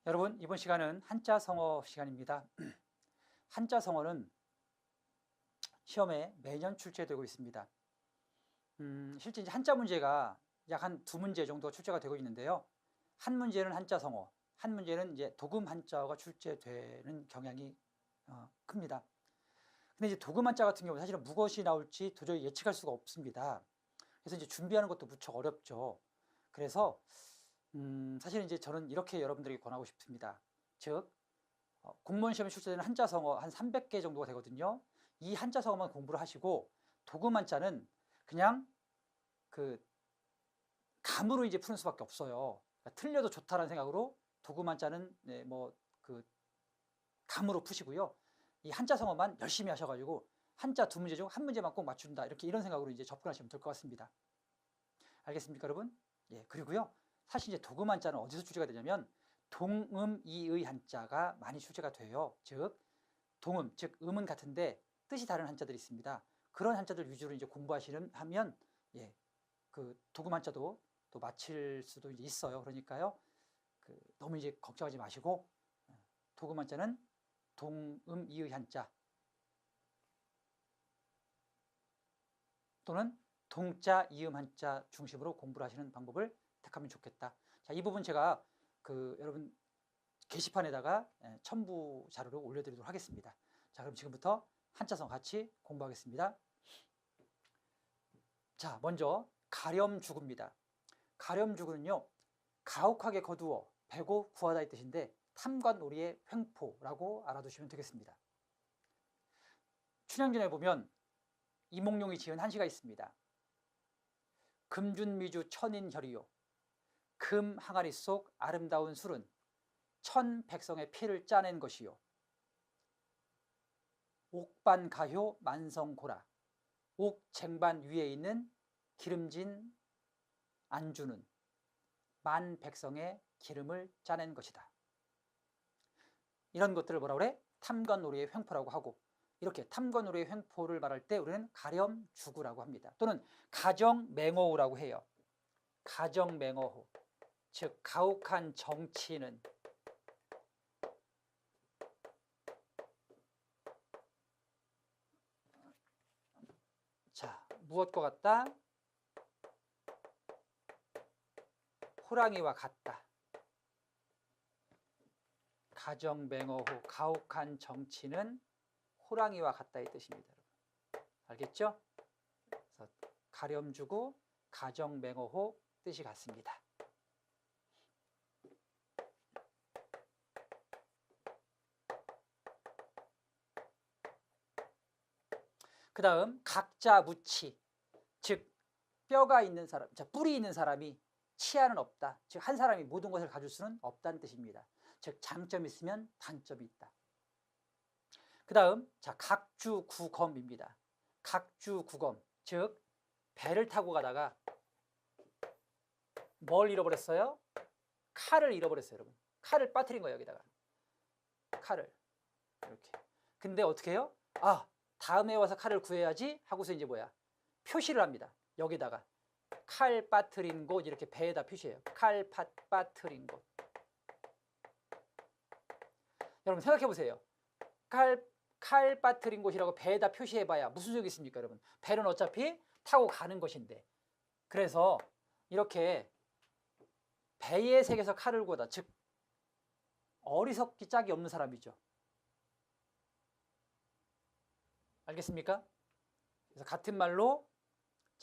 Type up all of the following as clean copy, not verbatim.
여러분, 이번 시간은 한자 성어 시간입니다. 한자 성어는 시험에 매년 출제되고 있습니다. 실제 이제 한자 문제가 약 한 두 문제 정도 출제가 되고 있는데요. 한 문제는 한자 성어, 한 문제는 이제 도금 한자어가 출제되는 경향이 큽니다. 근데 이제 도금 한자 같은 경우 사실은 무엇이 나올지 도저히 예측할 수가 없습니다. 그래서 이제 준비하는 것도 무척 어렵죠. 그래서 사실은 이제 저는 이렇게 여러분들에게 권하고 싶습니다. 즉, 공무원 시험에 출제되는 한자 성어 한 300개 정도가 되거든요. 이 한자 성어만 공부를 하시고 도금 한자는 그냥 그 감으로 이제 푸는 수밖에 없어요. 그러니까 틀려도 좋다라는 생각으로 도금 한자는 그 감으로 푸시고요. 이 한자 성어만 열심히 하셔가지고 한자 두 문제 중 한 문제만 꼭 맞춘다, 이런 생각으로 이제 접근하시면 될 것 같습니다. 알겠습니까, 여러분? 예, 그리고요. 사실 이제 도금 한자는 어디서 출제가 되냐면 동음이의 한자가 많이 출제가 돼요. 즉 동음, 즉 음은 같은데 뜻이 다른 한자들이 있습니다. 그런 한자들 위주로 이제 공부하시면 그 도금 한자도 또 맞힐 수도 있어요. 그러니까요, 너무 이제 걱정하지 마시고 도금 한자는 동음이의 한자 또는 동자 이음 한자 중심으로 공부를 하시는 방법을 택하면 좋겠다. 자, 이 부분 제가 여러분 게시판에다가 첨부 자료로 올려드리도록 하겠습니다. 자, 그럼 지금부터 한자성 같이 공부하겠습니다. 자, 먼저 가렴주구입니다. 가렴주구는요, 가혹하게 거두어 베고 구하다 이 뜻인데 탐관오리의 횡포라고 알아두시면 되겠습니다. 춘향전에 보면 이몽룡이 지은 한시가 있습니다. 금준미주 천인혈이요, 금 항아리 속 아름다운 술은 천 백성의 피를 짜낸 것이요, 옥반가효 만성고라, 옥 쟁반 위에 있는 기름진 안주는 만 백성의 기름을 짜낸 것이다. 이런 것들을 뭐라 그래? 탐관오리의 횡포라고 하고, 이렇게 탐관오리의 횡포를 말할 때 우리는 가렴주구라고 합니다. 또는 가정맹어호라고 해요. 가정맹어호, 즉 가혹한 정치는 자, 무엇과 같다? 호랑이와 같다. 가정맹어호, 가혹한 정치는 호랑이와 같다 이 뜻입니다. 알겠죠? 그래서 가렴주구, 가정맹어호 뜻이 같습니다. 그 다음 각자무치, 즉 뼈가 있는 사람, 뿔이 있는 사람이 치아는 없다. 즉 한 사람이 모든 것을 가질 수는 없다는 뜻입니다. 즉 장점이 있으면 단점이 있다. 그 다음 각주구검입니다. 각주구검, 즉 배를 타고 가다가 뭘 잃어버렸어요? 칼을 잃어버렸어요, 여러분. 칼을 빠뜨린 거예요, 여기다가. 칼을 이렇게. 근데 어떻게 해요? 다음에 와서 칼을 구해야지 하고서 이제 표시를 합니다. 여기다가 칼 빠뜨린 곳, 이렇게 배에다 표시해요. 칼 빠뜨린 곳. 여러분 생각해 보세요. 칼 빠뜨린 곳이라고 배에다 표시해봐야 무슨 소용이 있습니까, 여러분? 배는 어차피 타고 가는 것인데. 그래서 이렇게 배의 색에서 칼을 구하다, 즉 어리석기 짝이 없는 사람이죠. 알겠습니까? 그래서 같은 말로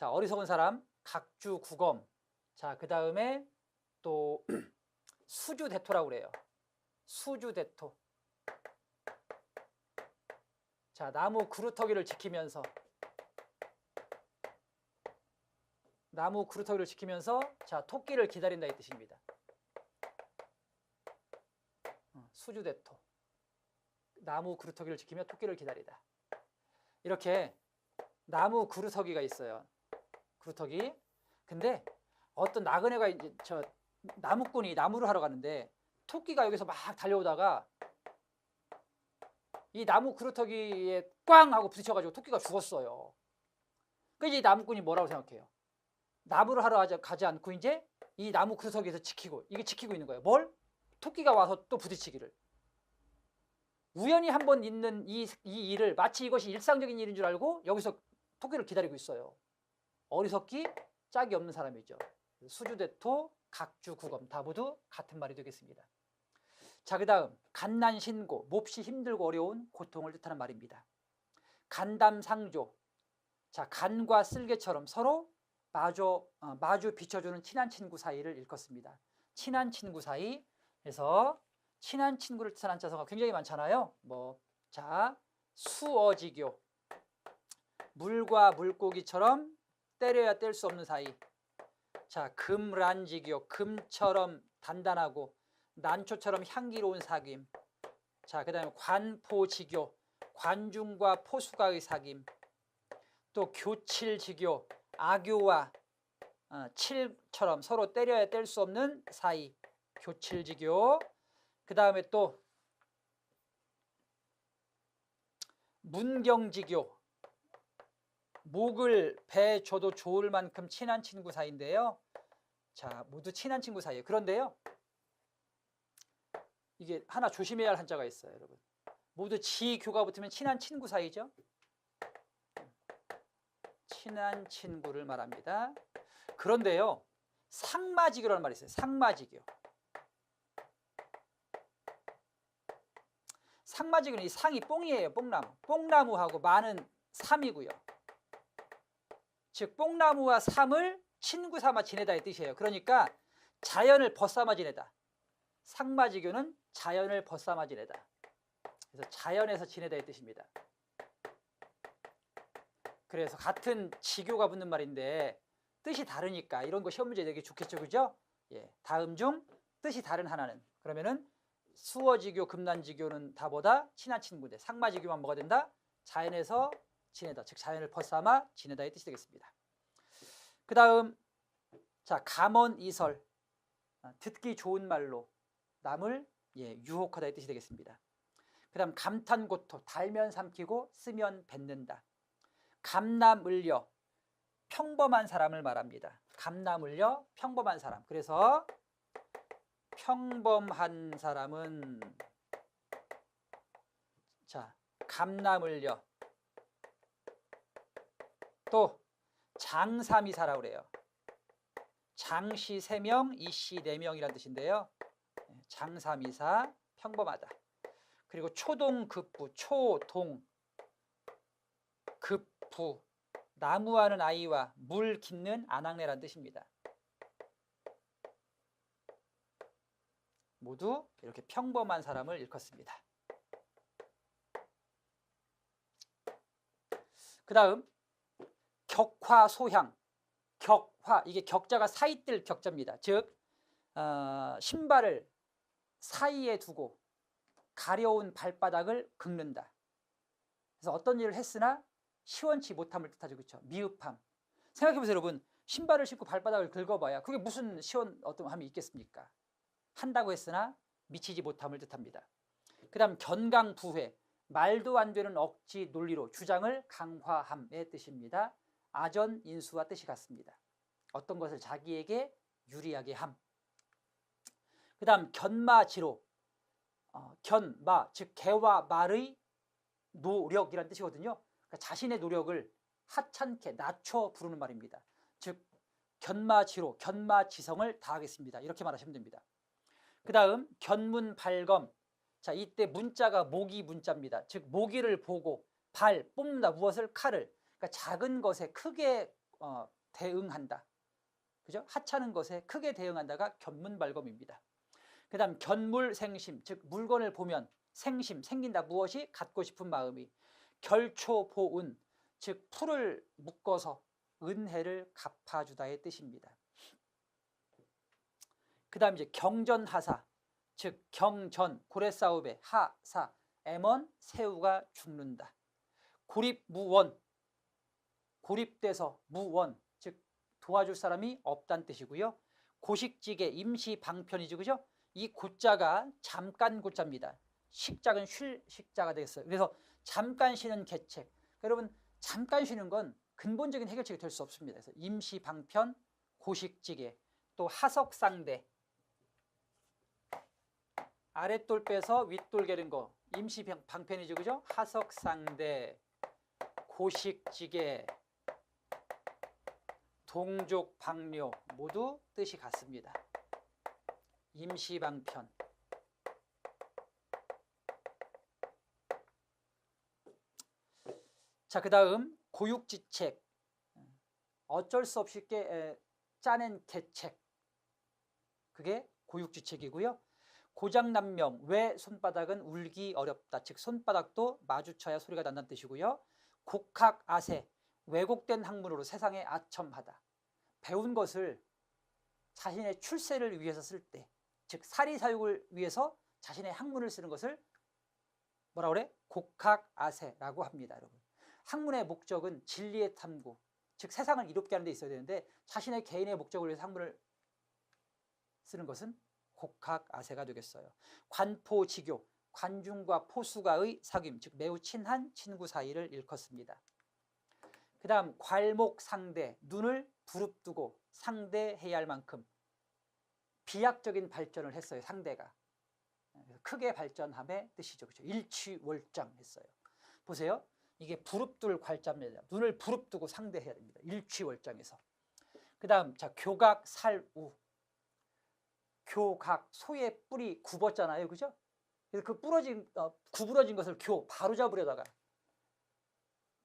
어리석은 사람 각주구검. 자, 그 다음에 또 수주대토라고 그래요. 수주대토. 자, 나무 그루터기를 지키면서 자, 토끼를 기다린다 이 뜻입니다. 수주대토. 나무 그루터기를 지키며 토끼를 기다리다. 이렇게 나무 그루터기가 있어요. 그루터기. 근데 어떤 나그네가 이제 나무꾼이 나무를 하러 가는데 토끼가 여기서 막 달려오다가 이 나무 그루터기에 꽝 하고 부딪혀가지고 토끼가 죽었어요. 그래서 이 나무꾼이 뭐라고 생각해요? 나무를 하러 가지 않고 이제 이 나무 그루터기에서 이게 지키고 있는 거예요. 뭘? 토끼가 와서 또 부딪히기를. 우연히 한번 있는 이 일을 마치 이것이 일상적인 일인 줄 알고 여기서 토끼를 기다리고 있어요. 어리석기 짝이 없는 사람이죠. 수주대토, 각주구검 다 모두 같은 말이 되겠습니다. 자, 그 다음 간난신고, 몹시 힘들고 어려운 고통을 뜻하는 말입니다. 간담상조, 자, 간과 쓸개처럼 서로 마주 비춰주는 친한 친구 사이를 일컫습니다. 친한 친구 사이. 그래서 친한 친구를 뜻하는 한자성어가 굉장히 많잖아요. 자, 수어지교, 물과 물고기처럼 때려야 뗄 수 없는 사이. 자, 금란지교, 금처럼 단단하고 난초처럼 향기로운 사귐. 자, 그 다음에 관포지교, 관중과 포수가의 사귐. 또 교칠지교, 악교와 칠처럼 서로 때려야 뗄 수 없는 사이. 교칠지교. 그 다음에 또 문경지교, 목을 배 줘도 좋을 만큼 친한 친구 사이인데요. 자, 모두 친한 친구 사이예요. 그런데요, 이게 하나 조심해야 할 한자가 있어요, 여러분. 모두 지교가 붙으면 친한 친구 사이죠. 친한 친구를 말합니다. 그런데요, 상마지교라는 말이 있어요. 상마지교. 상마지교는 이 상이 뽕이에요. 뽕나무. 뽕나무하고 마는 삼이고요. 즉 뽕나무와 삼을 친구 삼아 지내다의 뜻이에요. 그러니까 자연을 벗삼아 지내다. 상마지교는 자연을 벗삼아 지내다. 그래서 자연에서 지내다의 뜻입니다. 그래서 같은 지교가 붙는 말인데 뜻이 다르니까 이런 거 시험 문제 내기 좋겠죠, 그죠? 예, 다음 중 뜻이 다른 하나는, 그러면은 수어지교, 금난지교는 다보다 친한 친구인데 상마지교만 뭐가 된다? 자연에서 지내다, 즉 자연을 벗삼아 지내다의 뜻이 되겠습니다. 그 다음, 자, 감언이설, 듣기 좋은 말로 남을 유혹하다의 뜻이 되겠습니다. 그 다음 감탄고토, 달면 삼키고 쓰면 뱉는다. 감남을려, 평범한 사람을 말합니다. 감남을려, 평범한 사람. 그래서 평범한 사람은, 자, 감남을려. 또 장삼이사라고 그래요. 장씨 3명, 이씨 4명이라는 뜻인데요. 장삼이사, 평범하다. 그리고 초동급부, 초동급부, 나무하는 아이와 물 깃는 아낙네라는 뜻입니다. 모두 이렇게 평범한 사람을 일컫습니다. 그 다음 격화, 소향. 격화, 이게 격자가 사이뜰 격자입니다. 즉 신발을 사이에 두고 가려운 발바닥을 긁는다. 그래서 어떤 일을 했으나 시원치 못함을 뜻하죠. 그렇죠? 미흡함. 생각해보세요, 여러분. 신발을 신고 발바닥을 긁어봐야 그게 무슨 어떤 함이 있겠습니까? 한다고 했으나 미치지 못함을 뜻합니다. 그 다음 견강부회, 말도 안 되는 억지 논리로 주장을 강화함의 뜻입니다. 아전인수와 뜻이 같습니다. 어떤 것을 자기에게 유리하게 함. 그 다음 견마지로, 견마, 즉 개와 말의 노력이란 뜻이거든요. 그러니까 자신의 노력을 하찮게 낮춰 부르는 말입니다. 즉 견마지로, 견마지성을 다하겠습니다. 이렇게 말하시면 됩니다. 그 다음 견문발검. 자, 이때 문자가 모기 문자입니다. 즉 모기를 보고 발, 뽑는다. 무엇을? 칼을. 그러니까 작은 것에 크게 대응한다. 그죠? 하찮은 것에 크게 대응한다가 견문발검입니다. 그 다음 견물생심, 즉 물건을 보면 생심, 생긴다. 무엇이? 갖고 싶은 마음이. 결초보은, 즉 풀을 묶어서 은혜를 갚아주다의 뜻입니다. 그 다음 이제 경전하사, 즉 경전, 고래싸움에 하사, 애먼, 새우가 죽는다. 고립무원, 고립돼서 무원, 즉 도와줄 사람이 없다는 뜻이고요. 고식지게, 임시방편이죠, 그죠? 이 고자가 잠깐 고자입니다. 식작은 쉴 식자가 되겠어요. 그래서 잠깐 쉬는 계책. 여러분, 잠깐 쉬는 건 근본적인 해결책이 될 수 없습니다. 그래서 임시방편, 고식지게, 또 하석상대. 아랫돌 빼서 윗돌 개는 거 임시 방편이죠, 그죠? 하석상대, 고식지게, 동족방뇨 모두 뜻이 같습니다. 임시 방편. 자, 그 다음 고육지책. 어쩔 수 없이 짜낸 계책. 그게 고육지책이고요. 고장난명, 왜 손바닥은 울기 어렵다. 즉 손바닥도 마주쳐야 소리가 난다는 뜻이고요. 곡학아세, 왜곡된 학문으로 세상에 아첨하다. 배운 것을 자신의 출세를 위해서 쓸 때, 즉 사리사욕을 위해서 자신의 학문을 쓰는 것을 뭐라 그래? 곡학아세라고 합니다. 여러분, 학문의 목적은 진리의 탐구, 즉 세상을 이롭게 하는 데 있어야 되는데 자신의 개인의 목적을 위해서 학문을 쓰는 것은 곡학아세가 되겠어요. 관포지교, 관중과 포수가의 사귐, 즉 매우 친한 친구 사이를 일컫습니다. 그 다음 괄목상대, 눈을 부릅뜨고 상대해야 할 만큼 비약적인 발전을 했어요. 상대가 크게 발전함의 뜻이죠. 그렇죠? 일취월장했어요. 보세요. 이게 부릅뜨를 괄자입니다. 눈을 부릅뜨고 상대해야 됩니다. 일취월장해서. 그 다음 자 교각살우, 교각, 소의 뿔이 굽었잖아요, 그죠? 그래서 그 구부러진 것을 바로 잡으려다가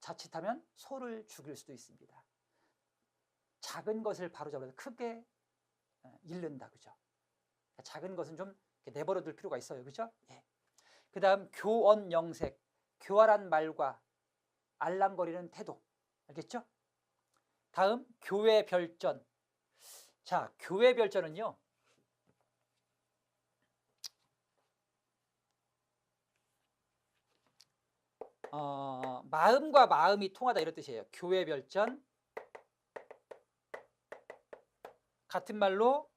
자칫하면 소를 죽일 수도 있습니다. 작은 것을 바로 잡아서 크게 잃는다, 그죠? 작은 것은 좀 내버려둘 필요가 있어요, 그죠? 예. 그 다음 교언영색, 교활한 말과 알랑거리는 태도, 알겠죠? 다음 교회별전. 자, 교회별전은요, 마음과 마음이 통하다 이런 뜻이에요. 교회별전, 같은 말로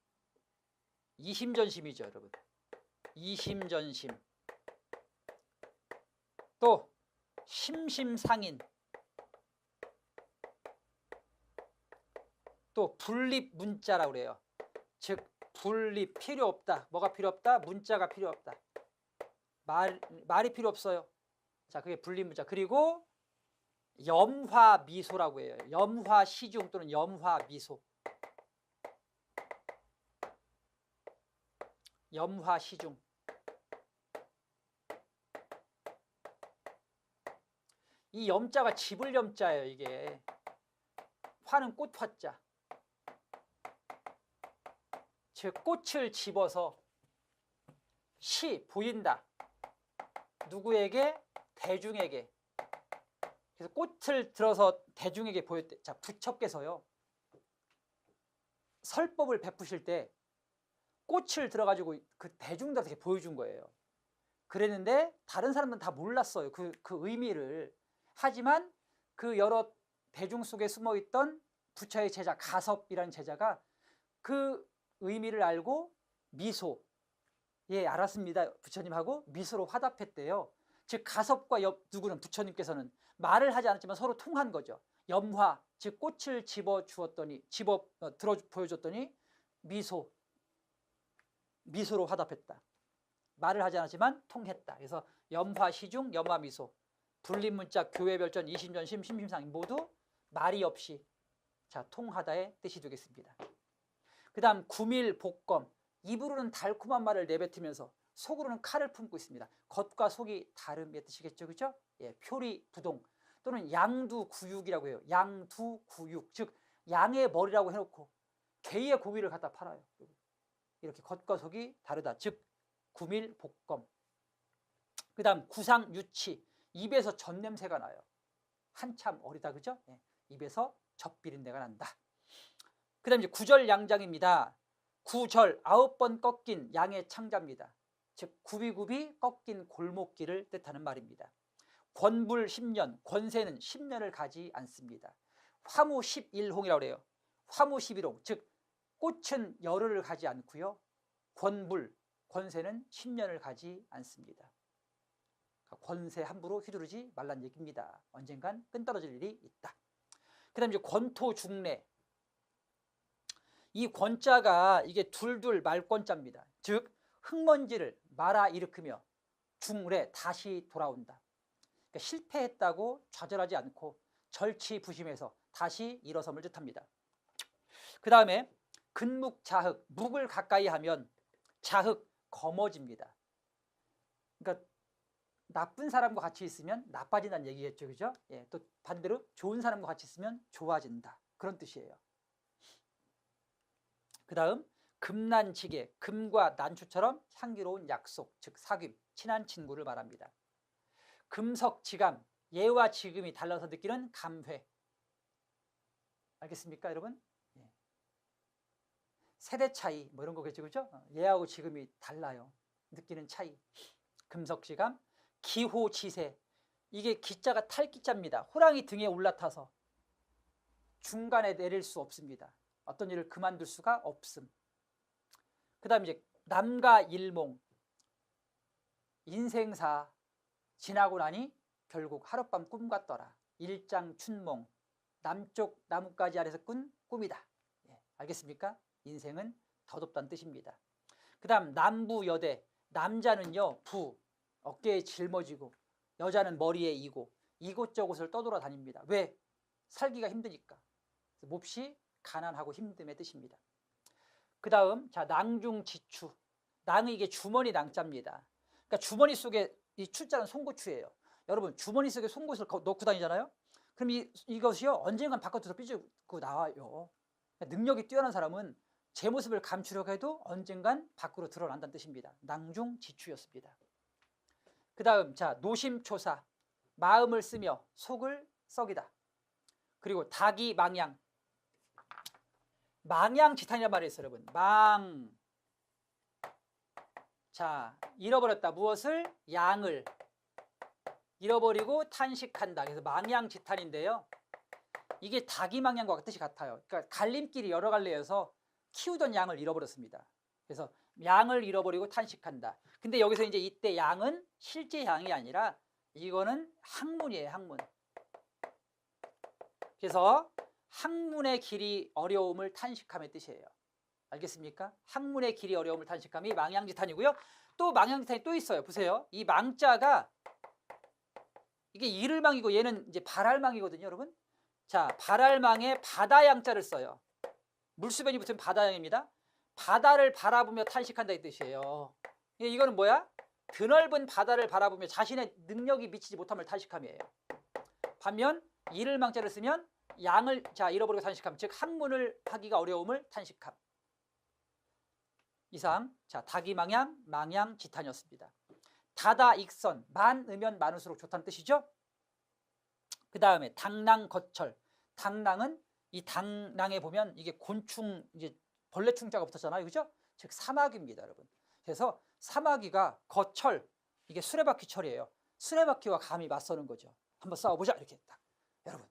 이심전심이죠, 여러분. 이심전심. 또 심심상인, 또 분립문자라고 그래요. 즉 분립, 필요 없다. 뭐가 필요 없다? 문자가 필요 없다. 말이 필요 없어요. 자, 그게 분립문자. 그리고 염화미소라고 해요. 염화시중 또는 염화미소. 염화시중. 이 염자가 집을 염자예요. 이게 화는 꽃화자. 즉 꽃을 집어서 보인다. 누구에게? 대중에게. 그래서 꽃을 들어서 대중에게 보였대. 자, 부처께서요 설법을 베푸실 때 꽃을 들어가지고 그 대중들한테 보여준 거예요. 그랬는데 다른 사람들은 다 몰랐어요. 그 의미를. 하지만 그 여러 대중 속에 숨어있던 부처의 제자 가섭이라는 제자가 그 의미를 알고 미소, 예, 알았습니다. 부처님하고 미소로 화답했대요. 즉 가섭과 누구는 부처님께서는 말을 하지 않았지만 서로 통한 거죠. 염화, 즉 꽃을 보여줬더니 미소로 화답했다. 말을 하지 않았지만 통했다. 그래서 염화시중, 염화미소, 분립문자, 교회별전, 이심전심, 심심상인 모두 말이 없이 자 통하다의 뜻이 되겠습니다. 그 다음 구밀복검, 입으로는 달콤한 말을 내뱉으면서 속으로는 칼을 품고 있습니다. 겉과 속이 다름의 뜻이겠죠, 그죠? 예, 표리부동 또는 양두구육이라고 해요. 양두구육, 즉 양의 머리라고 해놓고 개의 고기를 갖다 팔아요. 이렇게 겉과 속이 다르다. 즉 구밀복검. 그 다음 구상유치, 입에서 젖냄새가 나요. 한참 어리다, 그죠? 예, 입에서 젖 비린내가 난다. 그 다음 이제 구절양장입니다. 구절, 9번 꺾인 양의 창자입니다. 즉 구비구비 꺾인 골목길을 뜻하는 말입니다. 권불 10년, 권세는 10년을 가지 않습니다. 화무 11홍이라고 해요. 화무 11홍, 즉 꽃은 열흘을 가지 않고요. 권세는 10년을 가지 않습니다. 권세 함부로 휘두르지 말란 얘기입니다. 언젠간 끈떨어질 일이 있다. 그 다음 이제 권토중래. 이 권자가 이게 둘둘 말권자입니다. 즉 흙먼지를 말아 일으키며 중울에 다시 돌아온다. 그러니까 실패했다고 좌절하지 않고 절치부심해서 다시 일어섬을 뜻합니다. 그 다음에 근묵자흑, 묵을 가까이 하면 자흑, 검어집니다. 그러니까 나쁜 사람과 같이 있으면 나빠진다는 얘기겠죠, 그죠? 예, 또 반대로 좋은 사람과 같이 있으면 좋아진다, 그런 뜻이에요. 그 다음 금난지게, 금과 난초처럼 향기로운 약속, 즉 사귐, 친한 친구를 말합니다. 금석지감, 예와 지금이 달라서 느끼는 감회. 알겠습니까, 여러분? 예. 세대 차이 뭐 이런 거겠죠, 그죠? 예하고 지금이 달라요. 느끼는 차이. 금석지감, 기호지세. 이게 기자가 탈기자입니다. 호랑이 등에 올라타서 중간에 내릴 수 없습니다. 어떤 일을 그만둘 수가 없음. 그 다음에 이제 남가 일몽, 인생사 지나고 나니 결국 하룻밤 꿈 같더라. 일장춘몽, 남쪽 나뭇가지 아래서 꾼 꿈이다. 예, 알겠습니까? 인생은 더덥다는 뜻입니다. 그 다음 남부여대, 남자는요 부, 어깨에 짊어지고 여자는 머리에 이고 이곳저곳을 떠돌아 다닙니다. 왜? 살기가 힘드니까. 몹시 가난하고 힘듦의 뜻입니다. 그 다음 자 낭중지추, 낭은 이게 주머니 낭자입니다. 그러니까 주머니 속에 이 추자는 송곳추예요. 여러분 주머니 속에 송곳을 넣고 다니잖아요. 그럼 이것이요 언젠간 바깥으로 삐지고 나와요. 그러니까 능력이 뛰어난 사람은 제 모습을 감추려고 해도 언젠간 밖으로 드러난다는 뜻입니다. 낭중지추였습니다. 그 다음 자 노심초사, 마음을 쓰며 속을 썩이다. 그리고 다기망양, 망양지탄이란 말이 있어요, 여러분. 자 잃어버렸다. 무엇을? 양을 잃어버리고 탄식한다. 그래서 망양지탄인데요. 이게 다기망양과 뜻이 같아요. 그러니까 갈림길이 여러 갈래여서 키우던 양을 잃어버렸습니다. 그래서 양을 잃어버리고 탄식한다. 근데 여기서 이제 이때 양은 실제 양이 아니라 이거는 학문이에요, 학문. 그래서 학문의 길이 어려움을 탄식함의 뜻이에요. 알겠습니까? 학문의 길이 어려움을 탄식함이 망양지탄이고요. 또 망양지탄이 또 있어요. 보세요. 이 망자가 이게 이를망이고 얘는 이제 발알망이거든요, 여러분. 자, 발알망에 바다양자를 써요. 물수변이 붙은 바다양입니다. 바다를 바라보며 탄식한다 이 뜻이에요. 이거는 뭐야? 드넓은 바다를 바라보며 자신의 능력이 미치지 못함을 탄식함이에요. 반면 이를망자를 쓰면 양을 잃어버리고 탄식함, 즉 학문을 하기가 어려움을 탄식함. 이상 다기망양, 망양지탄이었습니다. 다다익선, 많으면 많을수록 좋다는 뜻이죠. 그 다음에 당낭거철, 당낭은 이 당낭에 보면 이게 곤충, 이제 벌레 충자가 붙었잖아요, 그죠? 즉 사마귀입니다, 여러분. 그래서 사마귀가 거철, 이게 수레바퀴철이에요. 수레바퀴와 감히 맞서는 거죠. 한번 싸워보자 이렇게 딱. 여러분,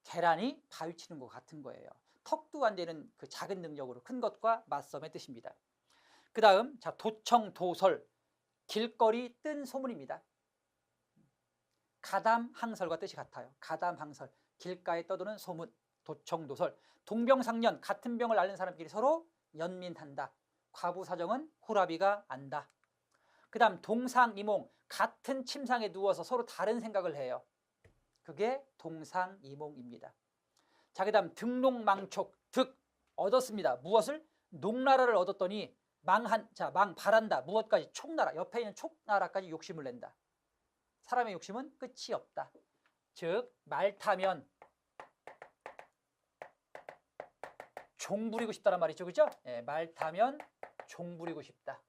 계란이 바위 치는 것 같은 거예요. 턱도 안 되는 그 작은 능력으로 큰 것과 맞섬의 뜻입니다. 그 다음 도청도설, 길거리 뜬 소문입니다. 가담항설과 뜻이 같아요. 가담항설, 길가에 떠도는 소문, 도청도설. 동병상련, 같은 병을 앓는 사람끼리 서로 연민한다. 과부사정은 호라비가 안다. 그 다음 동상이몽, 같은 침상에 누워서 서로 다른 생각을 해요. 그게 동상이몽입니다. 자, 그 다음 등록망촉, 득, 얻었습니다. 무엇을? 녹나라를 얻었더니 바란다. 무엇까지? 촉나라, 옆에 있는 촉나라까지 욕심을 낸다. 사람의 욕심은 끝이 없다. 즉 말 타면 종 부리고 싶다는 말이죠, 그죠? 예, 말 타면 종 부리고 싶다.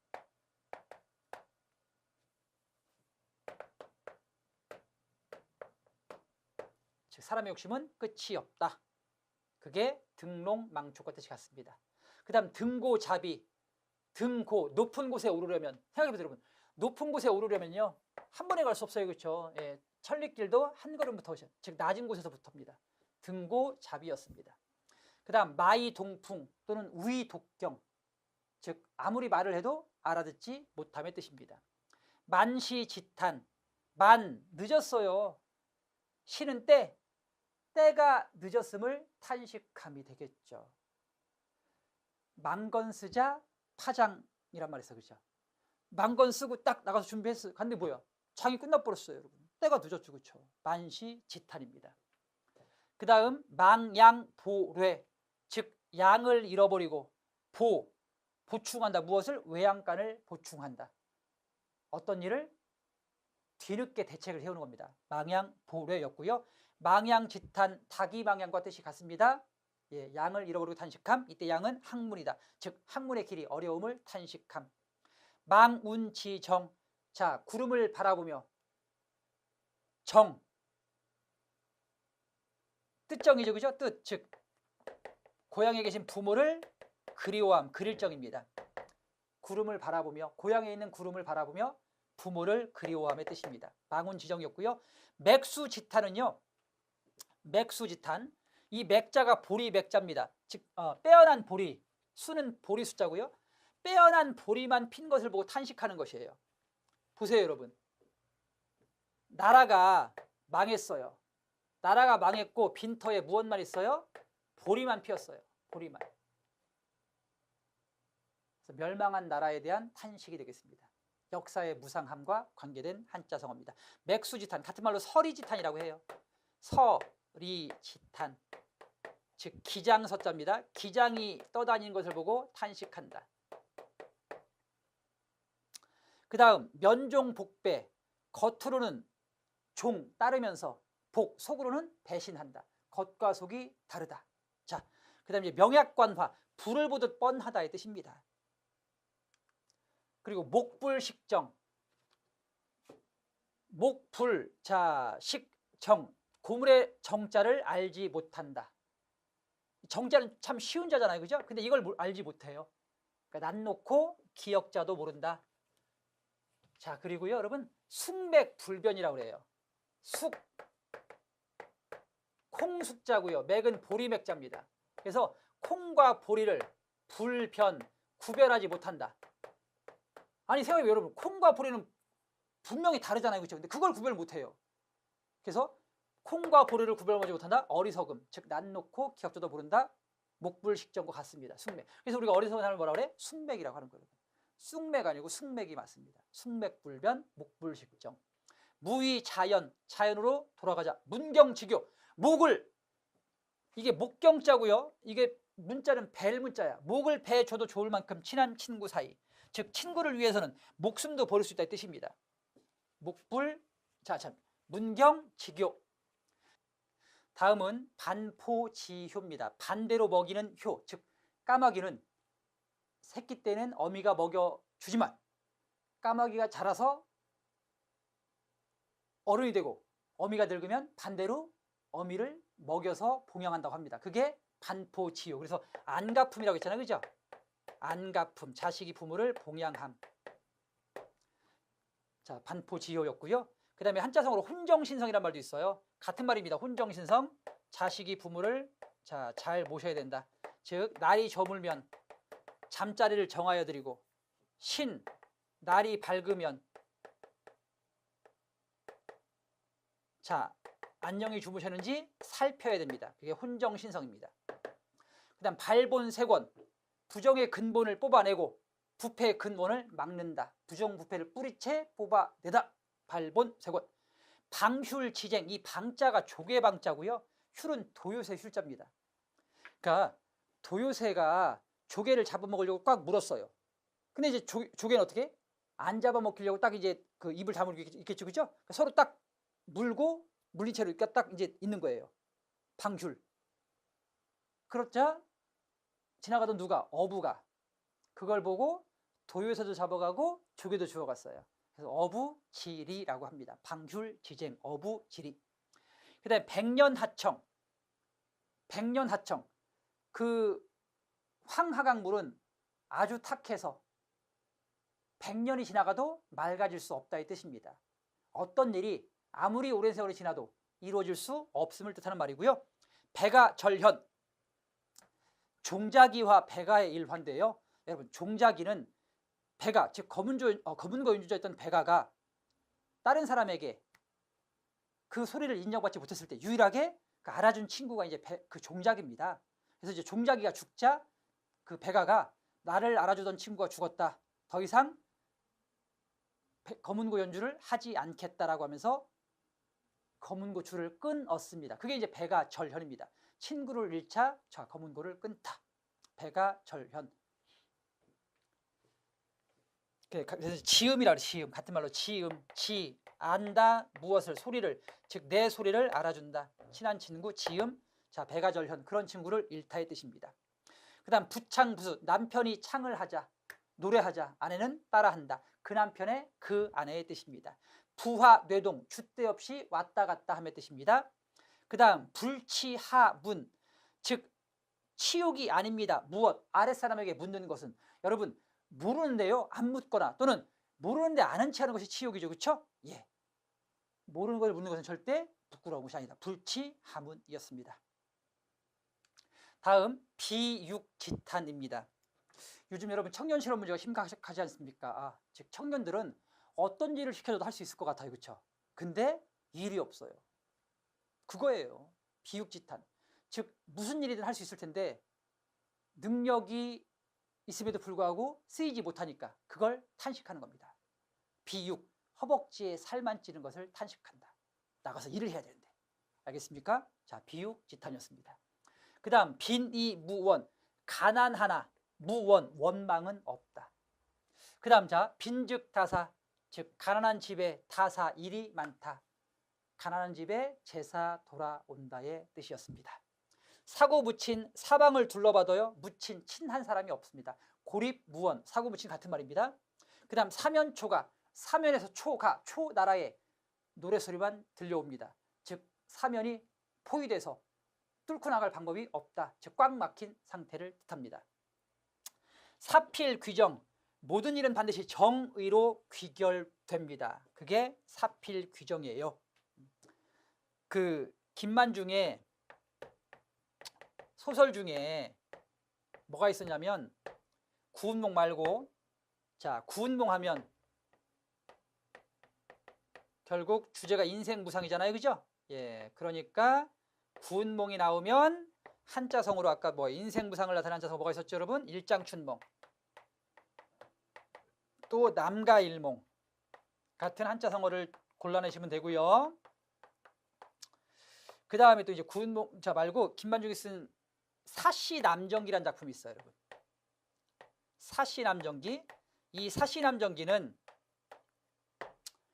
즉 사람의 욕심은 끝이 없다. 그게 등록망촉과 뜻이 같습니다. 그 다음 등고자비, 등고, 높은 곳에 오르려면, 생각해보세요 여러분. 높은 곳에 오르려면요 한 번에 갈 수 없어요, 그렇죠? 예, 천리길도 한 걸음부터, 즉 낮은 곳에서부터입니다. 등고자비였습니다. 그 다음 마이동풍 또는 우이독경, 즉 아무리 말을 해도 알아듣지 못함의 뜻입니다. 만시지탄, 만, 늦었어요. 시는 때가 늦었음을 탄식함이 되겠죠. 만건스자 파장이란 말이 있어요, 그렇죠? 망건 쓰고 딱 나가서 준비했어요. 근데 뭐야? 장이 끝나버렸어요, 여러분. 때가 늦었죠, 그렇죠? 만시지탄입니다. 그 다음 망양보뢰, 즉 양을 잃어버리고 보충한다. 무엇을? 외양간을 보충한다. 어떤 일을? 뒤늦게 대책을 해오는 겁니다. 망양보뢰였고요. 망양지탄, 타기망양과 뜻이 같습니다. 예, 양을 잃어버리고 탄식함. 이때 양은 학문이다. 즉 학문의 길이 어려움을 탄식함. 망운지정, 자 구름을 바라보며, 정 뜻정이죠, 그죠? 뜻, 즉 고향에 계신 부모를 그리워함, 그릴 정입니다. 구름을 바라보며, 고향에 있는 구름을 바라보며 부모를 그리워함의 뜻입니다. 망운지정이었고요. 맥수지탄은요, 맥수지탄, 이 맥자가 보리 맥자입니다. 즉 빼어난 보리, 수는 보리 숫자고요. 빼어난 보리만 핀 것을 보고 탄식하는 것이에요. 보세요, 여러분. 나라가 망했어요. 나라가 망했고 빈터에 무엇만 있어요? 보리만 피었어요. 보리만. 그래서 멸망한 나라에 대한 탄식이 되겠습니다. 역사의 무상함과 관계된 한자성어입니다. 맥수지탄, 같은 말로 서리지탄이라고 해요. 서리지탄, 즉 기장서자입니다. 기장이 떠다니는 것을 보고 탄식한다. 그 다음 면종복배, 겉으로는 종 따르면서, 복 속으로는 배신한다. 겉과 속이 다르다. 자, 그 다음 이제 명약관화, 불을 보듯 뻔하다의 뜻입니다. 그리고 목불식정, 목불, 자 식정, 고물의 정자를 알지 못한다. 정자는 참 쉬운 자잖아요, 그죠? 근데 이걸 알지 못해요. 그러니까 난 놓고 기역자도 모른다. 자, 그리고요, 여러분, 숙맥불변이라고 그래요. 숙, 콩숙자고요. 맥은 보리맥자입니다. 그래서 콩과 보리를 불변, 구별하지 못한다. 아니, 생각해요, 여러분. 콩과 보리는 분명히 다르잖아요, 그렇죠? 근데 그걸 구별 못해요. 그래서 콩과 보리를 구별하지 못한다. 어리석음, 즉 난 놓고 기역자도 모른다. 목불식정과 같습니다. 숙맥. 그래서 우리가 어리석은 사람을 뭐라 그래? 숙맥이라고 하는 거예요. 쑥맥 아니고 숙맥이 맞습니다. 숙맥불변, 목불식정. 무위자연, 자연으로 돌아가자. 문경지교, 목을, 이게 목경자고요. 이게 문자는 벨 문자야. 목을 배 줘도 좋을 만큼 친한 친구 사이. 즉 친구를 위해서는 목숨도 버릴 수 있다 이 뜻입니다. 목불, 자 참, 문경지교. 다음은 반포지효입니다. 반대로 먹이는 효, 즉 까마귀는 새끼 때는 어미가 먹여주지만 까마귀가 자라서 어른이 되고 어미가 늙으면 반대로 어미를 먹여서 봉양한다고 합니다. 그게 반포지효. 그래서 안가품이라고 했잖아요, 그죠? 안가품, 자식이 부모를 봉양함. 자, 반포지효였고요. 그 다음에 한자성어로 혼정신성이란 말도 있어요. 같은 말입니다. 혼정신성, 자식이 부모를 잘 모셔야 된다. 즉 날이 저물면 잠자리를 정하여 드리고, 신, 날이 밝으면 자 안녕히 주무셨는지 살펴야 됩니다. 그게 혼정신성입니다. 그 다음 발본색원, 부정의 근본을 뽑아내고 부패의 근원을 막는다. 부정부패를 뿌리채 뽑아내다. 발본색원. 방휼지쟁, 이 방자가 조개방자고요. 휼은 도요새 휼자입니다. 그러니까 도요새가 조개를 잡아먹으려고 꽉 물었어요. 근데 이제 조개는 어떻게? 안 잡아먹히려고 딱 이제 그 입을 다물고 있겠죠, 그죠? 그러니까 서로 딱 물고 물린 채로 딱 이제 있는 거예요. 방휼. 그렇자 지나가던 누가? 어부가 그걸 보고 도요새도 잡아가고 조개도 주워갔어요. 그래서 어부지리라고 합니다. 방휼지쟁, 어부지리. 그 다음에 백년하청. 백년하청. 그 황하강물은 아주 탁해서 100년이 지나가도 맑아질 수 없다 이 뜻입니다. 어떤 일이 아무리 오랜 세월이 지나도 이루어질 수 없음을 뜻하는 말이고요. 백아절현, 종자기와 백아의 일환인데요. 여러분, 종자기는 백아, 즉 검은고 연주자였던 백아가 다른 사람에게 그 소리를 인정받지 못했을 때 유일하게 알아준 친구가 이제 그 종자기입니다. 그래서 이제 종자기가 죽자 그 백아가 나를 알아주던 친구가 죽었다. 더 이상 검은고 연주를 하지 않겠다라고 하면서 검은고 줄을 끊었습니다. 그게 이제 배가절현입니다. 친구를 잃자, 자, 검은고를 끊다. 배가절현. 그래서 지음이라 그래, 지음. 같은 말로 지음, 안다, 무엇을, 소리를, 즉 내 소리를 알아준다. 친한 친구, 지음. 자, 배가절현. 그런 친구를 잃다의 뜻입니다. 그 다음 부창부수. 남편이 창을 하자, 노래하자. 아내는 따라한다. 그 남편의 그 아내의 뜻입니다. 부하뇌동. 줏대 없이 왔다 갔다 함의 뜻입니다. 그 다음 불치하문. 즉 치욕이 아닙니다. 무엇? 아랫사람에게 묻는 것은. 여러분 모르는데요 안 묻거나 또는 모르는데 아는 체하는 것이 치욕이죠. 그렇죠? 예. 모르는 걸 묻는 것은 절대 부끄러운 것이 아니다. 불치하문이었습니다. 다음 비육지탄입니다. 요즘 여러분 청년 실업 문제가 심각하지 않습니까? 즉 청년들은 어떤 일을 시켜줘도 할 수 있을 것 같아요. 그렇죠? 근데 일이 없어요. 그거예요. 비육지탄. 즉 무슨 일이든 할 수 있을 텐데 능력이 있음에도 불구하고 쓰이지 못하니까 그걸 탄식하는 겁니다. 비육, 허벅지에 살만 찌는 것을 탄식한다. 나가서 일을 해야 되는데. 알겠습니까? 자, 비육지탄이었습니다. 그 다음 빈이무원. 가난하나 무원, 원망은 없다. 그 다음 자, 빈즉다사. 즉 가난한 집에 다사, 일이 많다. 가난한 집에 제사 돌아온다의 뜻이었습니다. 사고 묻힌, 사방을 둘러봐도요 묻힌, 친한 사람이 없습니다. 고립무원, 사고 묻힌 같은 말입니다. 그 다음 사면초가. 사면에서 초가, 초나라의 노래소리만 들려옵니다. 즉 사면이 포위돼서 뚫고 나갈 방법이 없다. 즉 꽉 막힌 상태를 뜻합니다. 사필귀정. 모든 일은 반드시 정의로 귀결됩니다. 그게 사필귀정이에요. 그 김만중의 소설 중에 뭐가 있었냐면 구운몽 말고, 자, 구운몽 하면 결국 주제가 인생무상이잖아요. 그죠? 예, 그러니까 구운몽이 나오면 한자성으로 아까 뭐 인생무상을 나타낸 한자성 뭐가 있었죠, 여러분? 일장춘몽. 또 남가일몽. 같은 한자성어를 골라내시면 되고요. 그 다음에 또 이제 구운몽, 자 말고 김만중이 쓴 사시남정기라는 작품이 있어요, 여러분. 사시남정기. 이 사시남정기는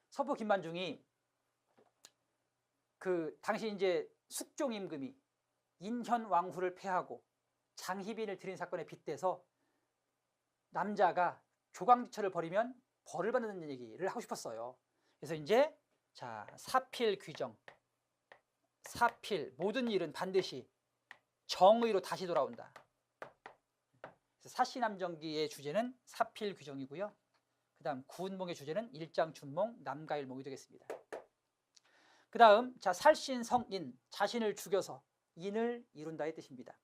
서부 김만중이 그 당시 이제 숙종임금이 인현왕후를 폐하고 장희빈을 들인 사건에 빗대서 남자가 조광지처를 벌이면 벌을 받는 얘기를 하고 싶었어요. 그래서 이제 자, 사필귀정. 사필, 모든 일은 반드시 정의로 다시 돌아온다. 사시남정기의 주제는 사필귀정이고요. 그 다음 구운몽의 주제는 일장춘몽, 남가일몽이 되겠습니다. 그 다음 자, 살신성인. 자신을 죽여서 인을 이룬다의 뜻입니다.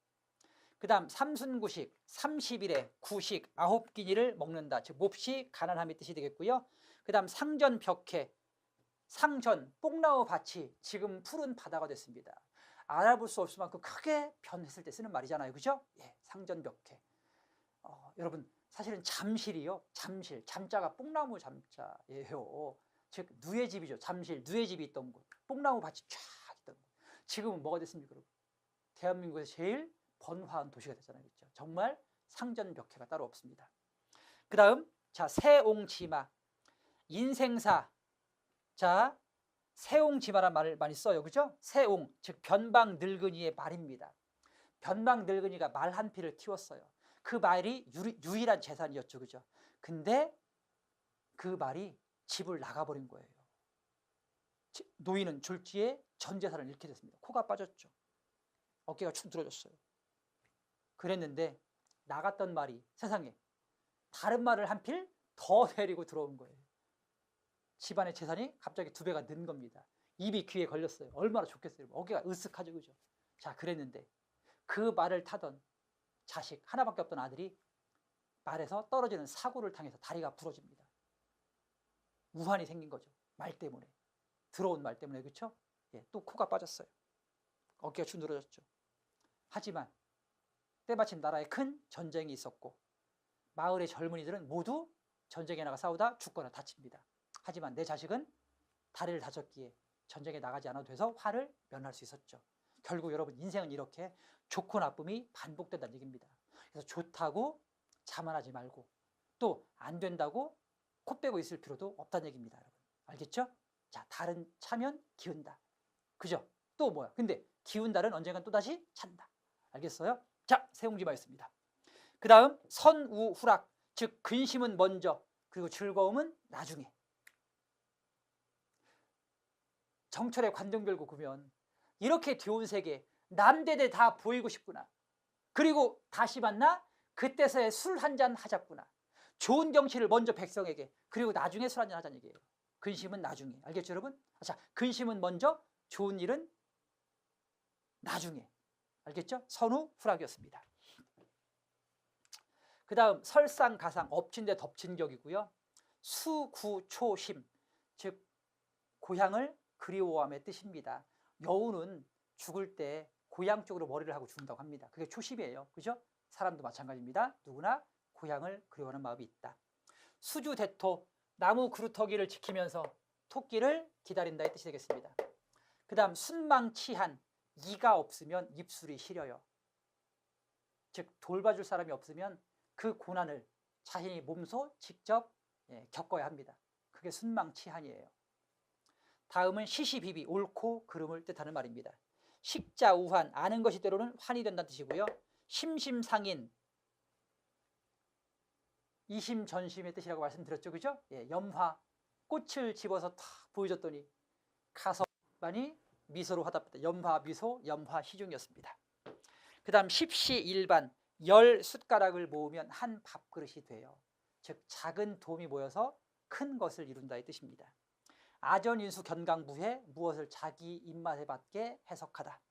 그 다음 삼순구식. 30일에 구식, 9끼니를 먹는다. 즉 몹시 가난함의 뜻이 되겠고요. 그 다음 상전벽해. 상전, 뽕나무 밭이 지금 푸른 바다가 됐습니다. 알아볼 수 없을 만큼 크게 변했을 때 쓰는 말이잖아요. 그죠? 예, 상전벽해. 여러분 사실은 잠실이요. 잠실, 잠자가 뽕나무 잠자예요. 즉 누의 집이죠. 잠실, 누의 집이 있던 곳. 뽕나무 밭이 쫙 있던 곳. 지금은 뭐가 됐습니까, 여러분? 대한민국에서 제일 번화한 도시가 됐잖아요. 그렇죠? 정말 상전벽해가 따로 없습니다. 그 다음 자, 세옹지마. 인생사. 자, 세옹지마란 말을 많이 써요. 그죠? 세옹, 즉 변방 늙은이의 말입니다. 변방 늙은이가 말 한 피를 키웠어요. 그 말이 유일한 재산이었죠. 그죠? 근데 그 말이 집을 나가버린 거예요. 노인은 졸지에 전 재산을 잃게 됐습니다. 코가 빠졌죠. 어깨가 축 늘어졌어요. 그랬는데 나갔던 말이 세상에 다른 말을 한 필 더 데리고 들어온 거예요. 집안의 재산이 갑자기 2배가 는 겁니다. 입이 귀에 걸렸어요. 얼마나 좋겠어요. 어깨가 으쓱하죠. 그죠? 자, 그랬는데 그 말을 타던 자식, 하나밖에 없던 아들이 말에서 떨어지는 사고를 당해서 다리가 부러집니다. 우환이 생긴 거죠. 말 때문에. 들어온 말 때문에. 그렇죠? 예, 또 코가 빠졌어요. 어깨가 축 늘어졌죠. 하지만 때마침 나라에 큰 전쟁이 있었고 마을의 젊은이들은 모두 전쟁에 나가 싸우다 죽거나 다칩니다. 하지만 내 자식은 다리를 다쳤기에 전쟁에 나가지 않아도 돼서 화를 면할 수 있었죠. 결국 여러분 인생은 이렇게 좋고 나쁨이 반복된다는 얘기입니다. 그래서 좋다고 자만하지 말고 또 안 된다고 코 빼고 있을 필요도 없다는 얘기입니다. 여러분 알겠죠? 자, 달은 차면 기운다. 그죠? 또 뭐야? 근데 기운 달은 언젠간 또다시 찬다. 알겠어요? 자, 세옹지마 있습니다. 그 다음 선우후락, 즉 근심은 먼저 그리고 즐거움은 나중에. 정철의 관등별고 구면 이렇게 좋은 세계 남대대 다 보이고 싶구나. 그리고 다시 만나 그때서야 술 한잔 하자꾸나. 좋은 경치를 먼저 백성에게 그리고 나중에 술 한잔 하자는 얘기예요. 근심은 나중에. 알겠죠 여러분? 자, 근심은 먼저 좋은 일은 나중에. 알겠죠? 선우후락이었습니다. 그 다음 설상가상, 엎친 데 덮친 격이고요. 수구초심, 즉 고향을 그리워함의 뜻입니다. 여우는 죽을 때 고향 쪽으로 머리를 하고 죽는다고 합니다. 그게 초심이에요. 그죠? 사람도 마찬가지입니다. 누구나 고향을 그리워하는 마음이 있다. 수주대토, 나무 그루터기를 지키면서 토끼를 기다린다의 뜻이 되겠습니다. 그 다음 순망치한, 이가 없으면 입술이 시려요. 즉 돌봐줄 사람이 없으면 그 고난을 자신이 몸소 직접 겪어야 합니다. 그게 순망치한이에요. 다음은 시시비비, 옳고 그름을 뜻하는 말입니다. 식자우환, 아는 것이 때로는 환이 된다는 뜻이고요. 심심상인, 이심전심의 뜻이라고 말씀드렸죠. 그죠? 예, 염화, 꽃을 집어서 탁 보여줬더니 가서만이 미소로 화답했다. 염화 미소, 염화 시중이었습니다. 그 다음 십시일반, 10숟가락을 모으면 한 밥그릇이 돼요. 즉 작은 도움이 모여서 큰 것을 이룬다의 뜻입니다. 아전인수 견강부해, 무엇을 자기 입맛에 맞게 해석하다.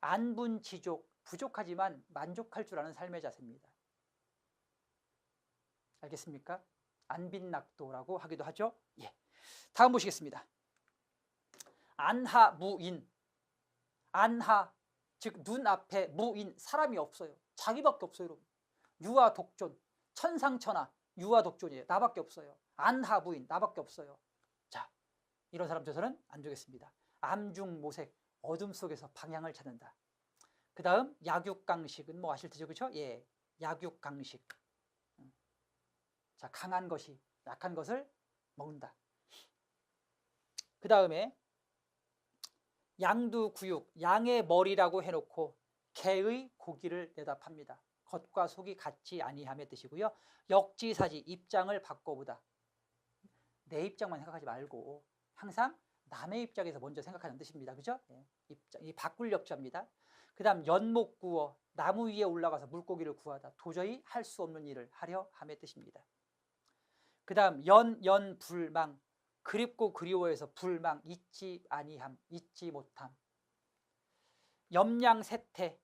안분지족, 부족하지만 만족할 줄 아는 삶의 자세입니다. 알겠습니까? 안빈낙도라고 하기도 하죠. 예. 다음 보시겠습니다. 안하무인, 안하, 즉 눈앞에 무인, 사람이 없어요. 자기밖에 없어요. 여러분. 유아독존, 천상천하, 유아독존이에요. 나밖에 없어요. 안하무인, 나밖에 없어요. 자, 이런 사람 돼서는 안 되겠습니다. 암중모색, 어둠 속에서 방향을 찾는다. 그 다음 약육강식은 뭐 아실 테죠, 그렇죠? 예, 약육강식. 자, 강한 것이 약한 것을 먹는다. 그 다음에 양두구육, 양의 머리라고 해놓고 개의 고기를 내다 팝니다. 겉과 속이 같지 아니함의 뜻이고요. 역지사지, 입장을 바꿔보다. 내 입장만 생각하지 말고 항상 남의 입장에서 먼저 생각하는 뜻입니다. 그죠? 예, 입장, 이 바꿀 역자입니다. 그 다음 연목구어, 나무 위에 올라가서 물고기를 구하다. 도저히 할 수 없는 일을 하려 함의 뜻입니다. 그 다음 연연불망, 그립고 그리워해서 불망, 잊지 아니함, 잊지 못함. 염양세태,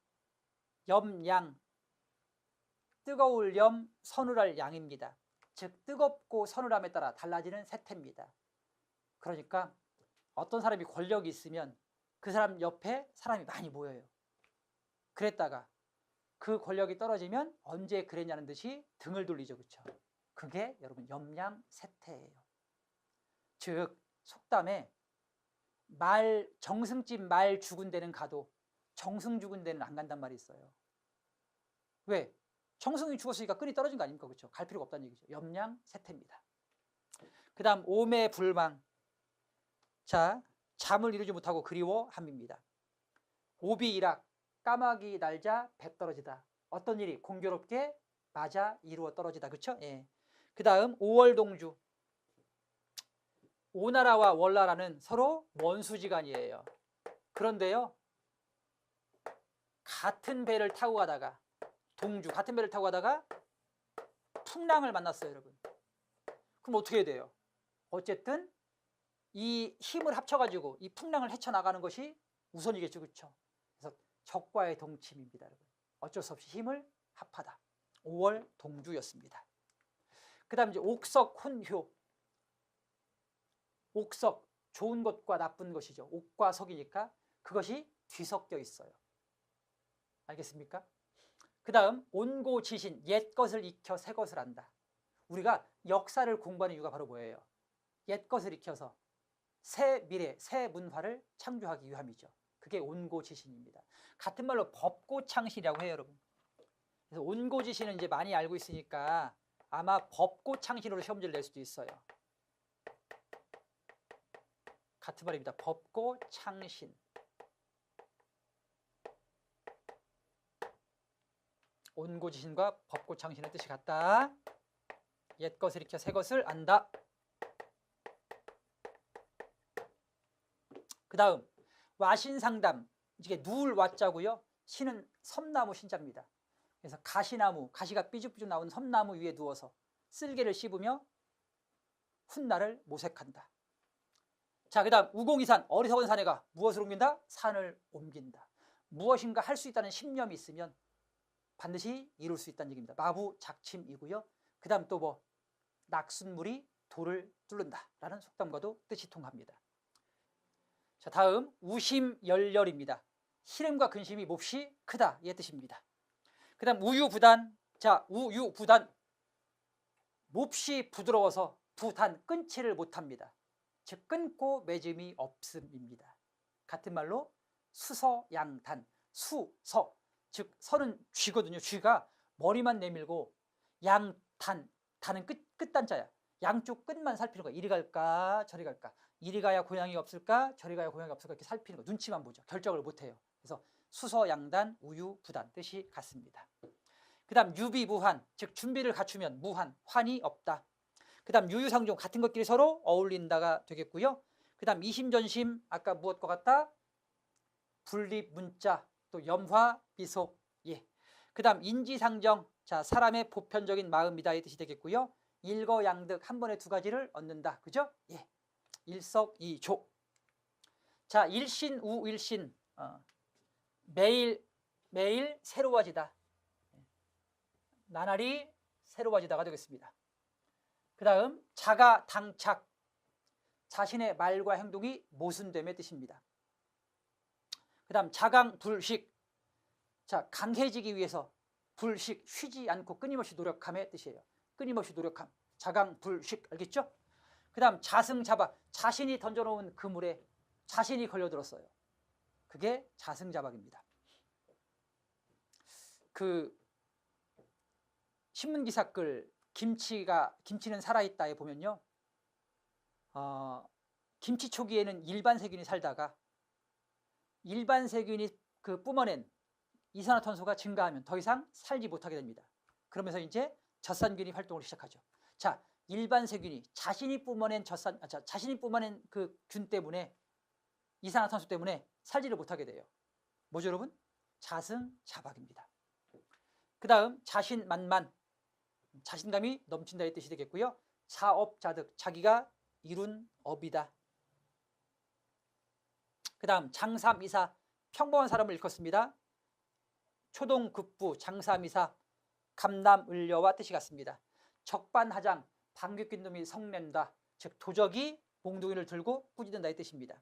염양, 뜨거울 염, 서늘할 양입니다. 즉 뜨겁고 서늘함에 따라 달라지는 세태입니다. 그러니까 어떤 사람이 권력이 있으면 그 사람 옆에 사람이 많이 모여요. 그랬다가 그 권력이 떨어지면 언제 그랬냐는 듯이 등을 돌리죠. 그렇죠? 그게 여러분 염양세태예요. 즉 속담에 말 정승집 말 죽은 데는 가도 정승 죽은 데는 안 간단 말이 있어요. 왜? 정승이 죽었으니까 끈이 떨어진 거 아닙니까? 그렇죠? 갈 필요가 없다는 얘기죠. 염량세태입니다. 그 다음 오매불망, 자 잠을 이루지 못하고 그리워함입니다. 오비일학, 까마귀 날자 배 떨어지다. 어떤 일이 공교롭게 맞아 이루어 떨어지다. 그렇죠? 예. 그 다음 오월동주, 오나라와 월나라는 서로 원수지간이에요. 그런데요, 같은 배를 타고 가다가 동주, 같은 배를 타고 가다가 풍랑을 만났어요. 여러분. 그럼 어떻게 해야 돼요? 어쨌든 이 힘을 합쳐가지고 이 풍랑을 헤쳐나가는 것이 우선이겠죠. 그렇죠? 그래서 적과의 동침입니다. 여러분. 어쩔 수 없이 힘을 합하다. 5월 동주였습니다. 그 다음 이제 옥석 혼효, 옥석, 좋은 것과 나쁜 것이죠. 옥과 석이니까 그것이 뒤섞여 있어요. 알겠습니까? 그 다음 온고지신, 옛 것을 익혀 새 것을 안다. 우리가 역사를 공부하는 이유가 바로 뭐예요? 옛것을 익혀서 새 미래, 새 문화를 창조하기 위함이죠. 그게 온고지신입니다. 같은 말로 법고창신이라고 해요, 여러분. 그래서 온고지신은 이제 많이 알고 있으니까 아마 법고창신으로 시험지를 낼 수도 있어요. 같은 말입니다. 법고창신. 온고지신과 법고창신의 뜻이 같다. 옛것을 익혀 새것을 안다. 그 다음 와신상담. 이게 누울 와자고요. 신은 섬나무 신자입니다. 그래서 가시나무, 가시가 삐죽삐죽 나오는 섬나무 위에 누워서 쓸개를 씹으며 훗날을 모색한다. 자, 그 다음 우공이산. 어리석은 사내가 무엇을 옮긴다? 산을 옮긴다. 무엇인가 할 수 있다는 신념이 있으면 반드시 이룰 수 있다는 얘기입니다. 마부작침이고요. 그 다음 또 뭐 낙순물이 돌을 뚫는다 라는 속담과도 뜻이 통합니다. 자, 다음 우심열렬입니다. 희름과 근심이 몹시 크다 이 뜻입니다. 그 다음 우유부단. 자, 우유부단. 몹시 부드러워서 부단 끊지를 못합니다. 즉 끊고 맺음이 없음입니다. 같은 말로 수서양단. 수서, 즉 서는 쥐거든요. 쥐가 머리만 내밀고 양단, 단은 끝단자야. 양쪽 끝만 살피는 거야. 이리 갈까 저리 갈까, 이리 가야 고양이가 없을까 저리 가야 고양이가 없을까, 이렇게 살피는 거. 눈치만 보죠. 결정을 못해요. 그래서 수서양단, 우유부단 뜻이 같습니다. 그 다음 유비무환. 즉 준비를 갖추면 무한, 환이 없다. 그 다음 유유상종. 같은 것끼리 서로 어울린다가 되겠고요. 그 다음 이심전심. 아까 무엇과 같다? 분립문자, 또 염화비속. 예. 그 다음 인지상정. 자, 사람의 보편적인 마음이다 이 뜻이 되겠고요. 일거양득. 한 번에 두 가지를 얻는다. 그죠? 예. 일석이조. 자, 일신우일신. 매일 새로워지다. 나날이 새로워지다가 되겠습니다. 그 다음 자가당착. 자신의 말과 행동이 모순됨의 뜻입니다. 그 다음 자강불식. 자, 강해지기 위해서 불식, 쉬지 않고 끊임없이 노력함의 뜻이에요. 끊임없이 노력함. 자강불식. 알겠죠? 그 다음 자승자박. 자신이 던져놓은 그물에 자신이 걸려들었어요. 그게 자승자박입니다. 그 신문기사글 김치는 살아있다에 보면요. 김치 초기에는 일반 세균이 살다가 일반 세균이 그 뿜어낸 이산화탄소가 증가하면 더 이상 살지 못하게 됩니다. 그러면서 이제 젖산균이 활동을 시작하죠. 자, 일반 세균이 자신이 뿜어낸 그 균 때문에, 이산화탄소 때문에 살지를 못하게 돼요. 뭐죠, 여러분? 자승자박입니다. 그 다음 자신만만. 자신감이 넘친다의 뜻이 되겠고요. 자업자득. 자기가 이룬 업이다. 그 다음 장삼이사. 평범한 사람을 일컫습니다. 초동급부, 장삼이사, 감남을려와 뜻이 같습니다. 적반하장. 방귀뀐 놈이 성낸다. 즉 도적이 몽둥이를 들고 꾸짖는다의 뜻입니다.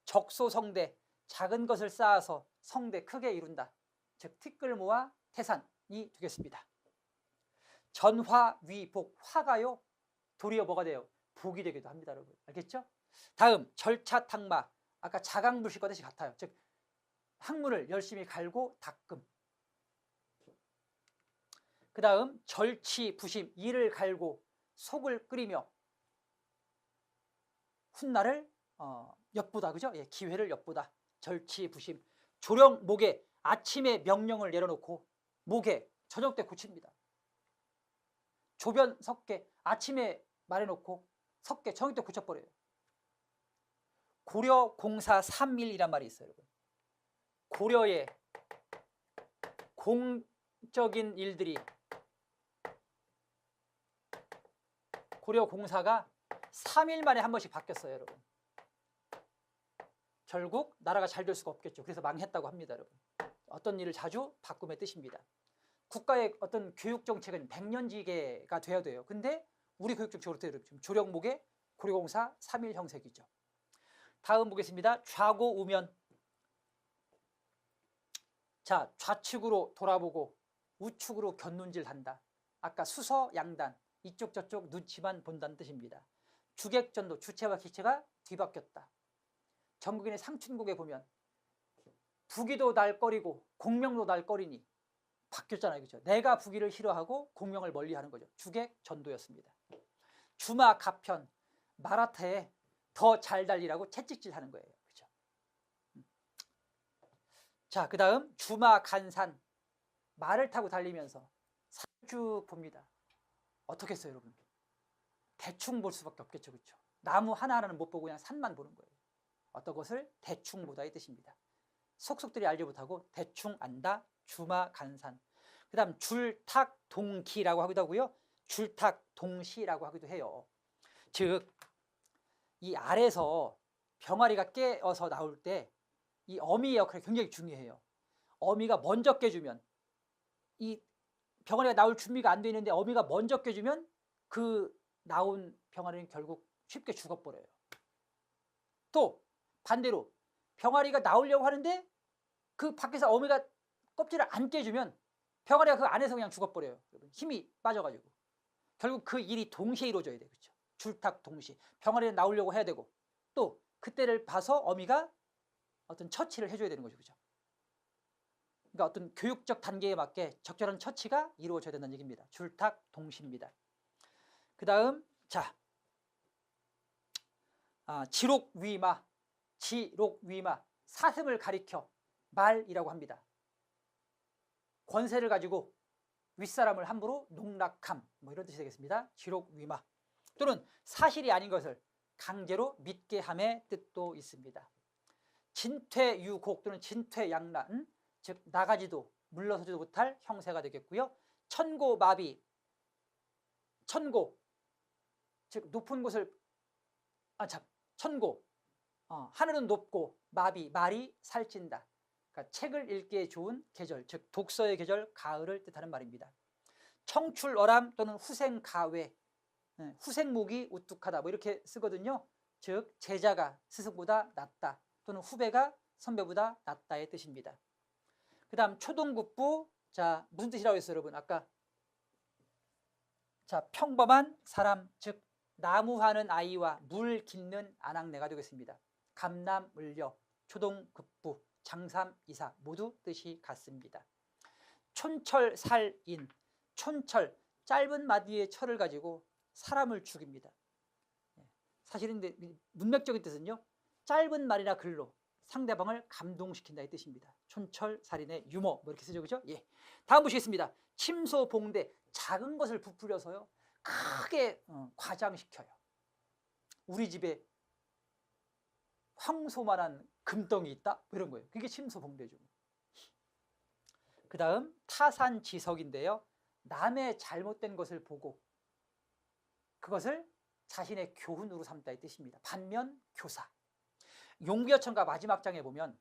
적소성대. 작은 것을 쌓아서 성대, 크게 이룬다. 즉 티끌모아 태산이 되겠습니다. 전화위복. 화가요 도리어 뭐가 돼요? 복이 되기도 합니다, 여러분. 알겠죠? 다음 절차탕마. 아까 자강불식과 뜻이 같아요. 즉 학문을 열심히 갈고 닦음. 그 다음 절치부심. 이를 갈고 속을 끓이며 훗날을 엿보다. 그죠? 예, 기회를 엿보다. 절치부심. 조령목에. 아침에 명령을 내려놓고 목에 저녁 때 고칩니다. 조변 석계. 아침에 말해놓고 석계 저녁 때 고쳐버려요. 고려공사 3일이란 말이 있어요, 여러분. 고려의 공적인 일들이, 고려공사가 3일 만에 한 번씩 바뀌었어요, 여러분. 결국 나라가 잘 될 수가 없겠죠. 그래서 망했다고 합니다, 여러분. 어떤 일을 자주 바꿈의 뜻입니다. 국가의 어떤 교육 정책은 100년지계가 돼야 돼요. 근데 우리 교육 정책으로 지금 조령목의 고려공사 3일 형색이죠. 다음 보겠습니다. 좌고우면. 자, 좌측으로 돌아보고 우측으로 곁눈질한다. 아까 수서양단. 이쪽 저쪽 눈치만 본다는 뜻입니다. 주객전도, 주체와 기체가 뒤바뀌었다. 전국인의 상춘곡에 보면 부귀도 날 꺼리고 공명도 날 꺼리니 바뀌었잖아요. 그죠? 내가 부귀를 싫어하고 공명을 멀리하는 거죠. 주객전도였습니다. 주마 가편, 마라타에 더 잘 달리라고 채찍질하는 거예요. 그죠? 자, 그다음 주마 간산, 말을 타고 달리면서 산 쭉 봅니다. 어떻게 했어요, 여러분? 대충 볼 수밖에 없겠죠. 그렇죠? 나무 하나하나는 못 보고 그냥 산만 보는 거예요. 어떤 것을 대충 보다의 뜻입니다. 속속들이 알지 못하고 대충 안다. 주마 간산. 그 다음 줄탁동기라고 하기도 하고요. 줄탁동시라고 하기도 해요. 즉, 이 알에서 병아리가 깨어서 나올 때 이 어미의 역할이 굉장히 중요해요. 어미가 먼저 깨주면, 이 병아리가 나올 준비가 안 돼 있는데 어미가 먼저 깨주면 그 나온 병아리는 결국 쉽게 죽어버려요. 또 반대로 병아리가 나오려고 하는데 그 밖에서 어미가 껍질을 안 깨주면 병아리가 그 안에서 그냥 죽어버려요. 힘이 빠져가지고. 결국 그 일이 동시에 이루어져야 돼요. 그렇죠? 줄탁 동시. 병아리는 나오려고 해야 되고 또 그때를 봐서 어미가 어떤 처치를 해줘야 되는 거죠. 그렇죠? 그러니까 어떤 교육적 단계에 맞게 적절한 처치가 이루어져야 된다는 얘기입니다. 줄탁 동시입니다. 그 다음 자, 지록위마, 지록위마, 사슴을 가리켜 말이라고 합니다. 권세를 가지고 윗사람을 함부로 농락함, 뭐 이런 뜻이 되겠습니다. 지록위마. 또는 사실이 아닌 것을 강제로 믿게 함의 뜻도 있습니다. 진퇴유곡 또는 진퇴양란, 즉 나가지도 물러서지도 못할 형세가 되겠고요. 천고마비, 천고, 즉 높은 곳을 천고, 하늘은 높고 마비, 말이 살찐다. 그러니까 책을 읽기에 좋은 계절, 즉 독서의 계절, 가을을 뜻하는 말입니다. 청출어람 또는 후생가외, 후생목이 우뚝하다, 뭐 이렇게 쓰거든요. 즉 제자가 스승보다 낫다 또는 후배가 선배보다 낫다의 뜻입니다. 그 다음 초동국부, 자 무슨 뜻이라고 했어요, 여러분? 아까 자 평범한 사람, 즉 나무하는 아이와 물 깃는 아낙네가 되겠습니다. 감남을려, 초동급부, 장삼이사 모두 뜻이 같습니다. 촌철살인, 촌철, 짧은 마디의 철을 가지고 사람을 죽입니다. 사실은 문맥적인 뜻은요, 짧은 말이나 글로 상대방을 감동시킨다 이 뜻입니다. 촌철살인의 유머, 뭐 이렇게 쓰죠, 그죠? 예. 다음 보시겠습니다. 침소봉대, 작은 것을 부풀려서요 크게 과장시켜요. 우리 집에 황소만한 금덩이 있다? 뭐 이런 거예요. 그게 침소봉대죠. 그 다음 타산지석인데요. 남의 잘못된 것을 보고 그것을 자신의 교훈으로 삼다 이 뜻입니다. 반면 교사. 용비어천가 마지막 장에 보면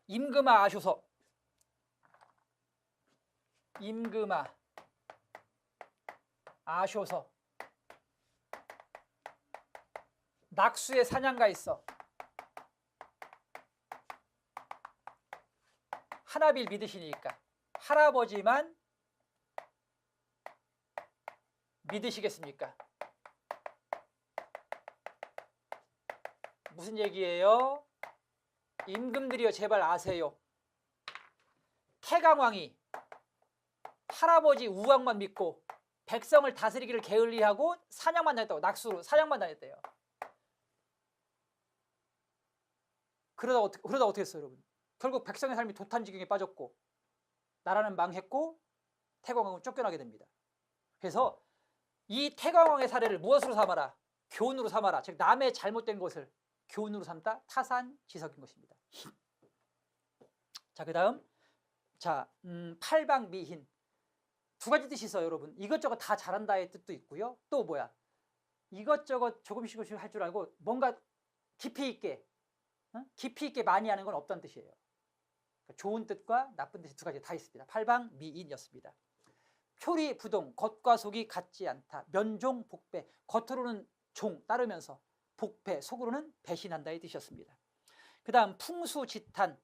임금아 아쇼서, 임금아 아쇼서, 낙수에 사냥가 있어. 하나빌 믿으시니까 할아버지만 믿으시겠습니까? 무슨 얘기예요? 임금들이여 제발 아세요. 태강왕이 할아버지 우왕만 믿고 백성을 다스리기를 게을리하고 사냥만 다녔다고. 낙수로 사냥만 다녔대요. 그러다 어떻게 했어요, 여러분? 결국 백성의 삶이 도탄지경에 빠졌고 나라는 망했고 태광왕은 쫓겨나게 됩니다. 그래서 이 태광왕의 사례를 무엇으로 삼아라? 교훈으로 삼아라. 즉 남의 잘못된 것을 교훈으로 삼다. 타산지석인 것입니다. 자, 그 다음 팔방미힌, 두 가지 뜻이 있어요, 여러분. 이것저것 다 잘한다의 뜻도 있고요. 또 뭐야? 이것저것 조금씩 할 줄 알고 뭔가 깊이 있게 많이 하는 건 없다는 뜻이에요. 그러니까 좋은 뜻과 나쁜 뜻이 두 가지 다 있습니다. 팔방미인이었습니다. 표리부동, 겉과 속이 같지 않다. 면종복배, 겉으로는 종 따르면서 복배, 속으로는 배신한다의 뜻이었습니다. 그 다음 풍수지탄,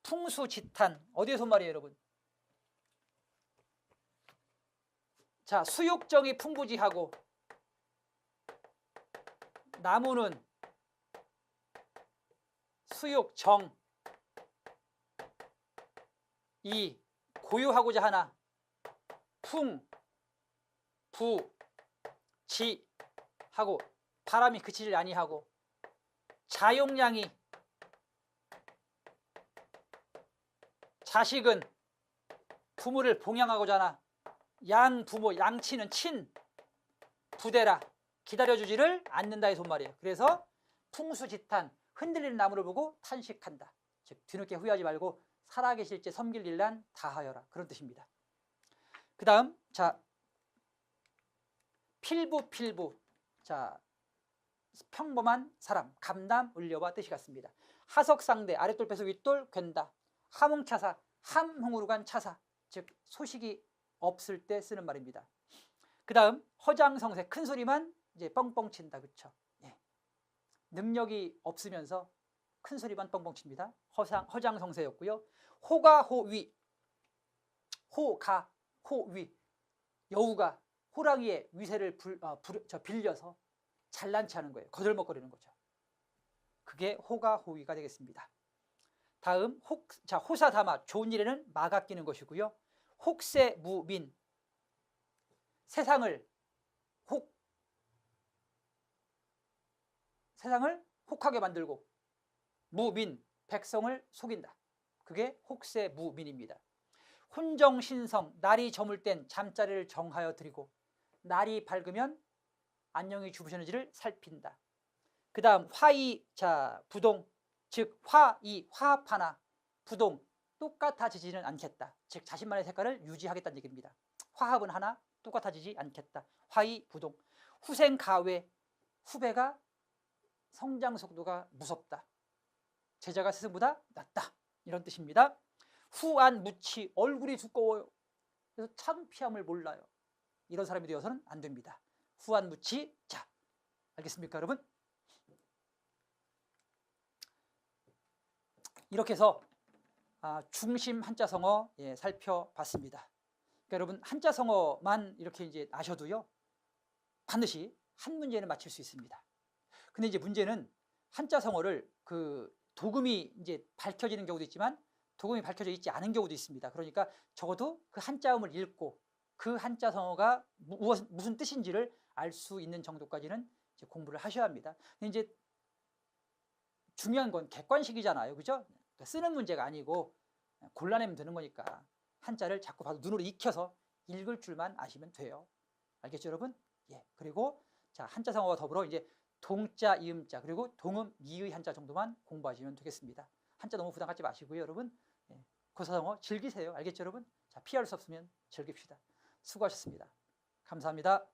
풍수지탄 어디에서 온 말이에요, 여러분? 자, 수욕정이 풍부지하고 나무는 수육 정. 이 고유하고자 하나. 풍, 부, 지 하고 바람이 그치질 아니하고. 자용량이 자식은 부모를 봉양하고자 하나. 양부모 양치는 친 부대라 기다려주지를 않는다의 손말이에요. 그래서 풍수지탄 흔들리는 나무를 보고 탄식한다. 즉 뒤늦게 후회하지 말고 살아계실 때 섬길 일난 다하여라. 그런 뜻입니다. 그 다음 자 필부. 자 평범한 사람 감남 을려와 뜻이 같습니다. 하석상대 아랫돌 빼서 윗돌 괜다. 함흥차사 함흥으로 간 차사 즉 소식이 없을 때 쓰는 말입니다. 그 다음 허장성세 큰 소리만 이제 뻥뻥 친다. 그렇죠? 예. 능력이 없으면서 큰 소리만 뻥뻥 칩니다. 허장성세였고요. 호가호위 호가 호위 여우가 호랑이의 위세를 빌려서 잘난 체하는 거예요. 거들먹거리는 거죠. 그게 호가호위가 되겠습니다. 다음 호사다마 좋은 일에는 마가 끼는 것이고요. 혹세무민 세상을 혹하게 만들고 무민 백성을 속인다. 그게 혹세무민입니다. 훈정신성 날이 저물 땐 잠자리를 정하여 드리고 날이 밝으면 안녕히 주무셨는지를 살핀다. 그 다음 화이 부동 즉 화합하나 부동 똑같아지지는 않겠다. 즉 자신만의 색깔을 유지하겠다는 얘기입니다. 화합은 하나 똑같아지지 않겠다. 화이 부동 후생가외 후배가 성장 속도가 무섭다. 제자가 스승보다 낫다. 이런 뜻입니다. 후안무치 얼굴이 두꺼워요. 그래서 창피함을 몰라요. 이런 사람이 되어서는 안 됩니다. 후안무치 자 알겠습니까 여러분? 이렇게 해서 중심 한자성어 살펴봤습니다. 그러니까 여러분 한자성어만 이렇게 이제 아셔도요 반드시 한 문제는 맞출 수 있습니다. 근데 이제 문제는 한자성어를 그 도금이 이제 밝혀지는 경우도 있지만 도금이 밝혀져 있지 않은 경우도 있습니다. 그러니까 적어도 그 한자음을 읽고 그 한자성어가 무슨 뜻인지를 알 수 있는 정도까지는 이제 공부를 하셔야 합니다. 근데 이제 중요한 건 객관식이잖아요. 그죠? 그러니까 쓰는 문제가 아니고 골라내면 되는 거니까 한자를 자꾸 봐도 눈으로 익혀서 읽을 줄만 아시면 돼요. 알겠죠, 여러분? 예. 그리고 자, 한자성어와 더불어 이제 동자, 이음자 그리고 동음, 미의 한자 정도만 공부하시면 되겠습니다. 한자 너무 부담 갖지 마시고요, 여러분. 예. 고사성어 즐기세요. 알겠죠, 여러분? 자, 피할 수 없으면 즐깁시다. 수고하셨습니다. 감사합니다.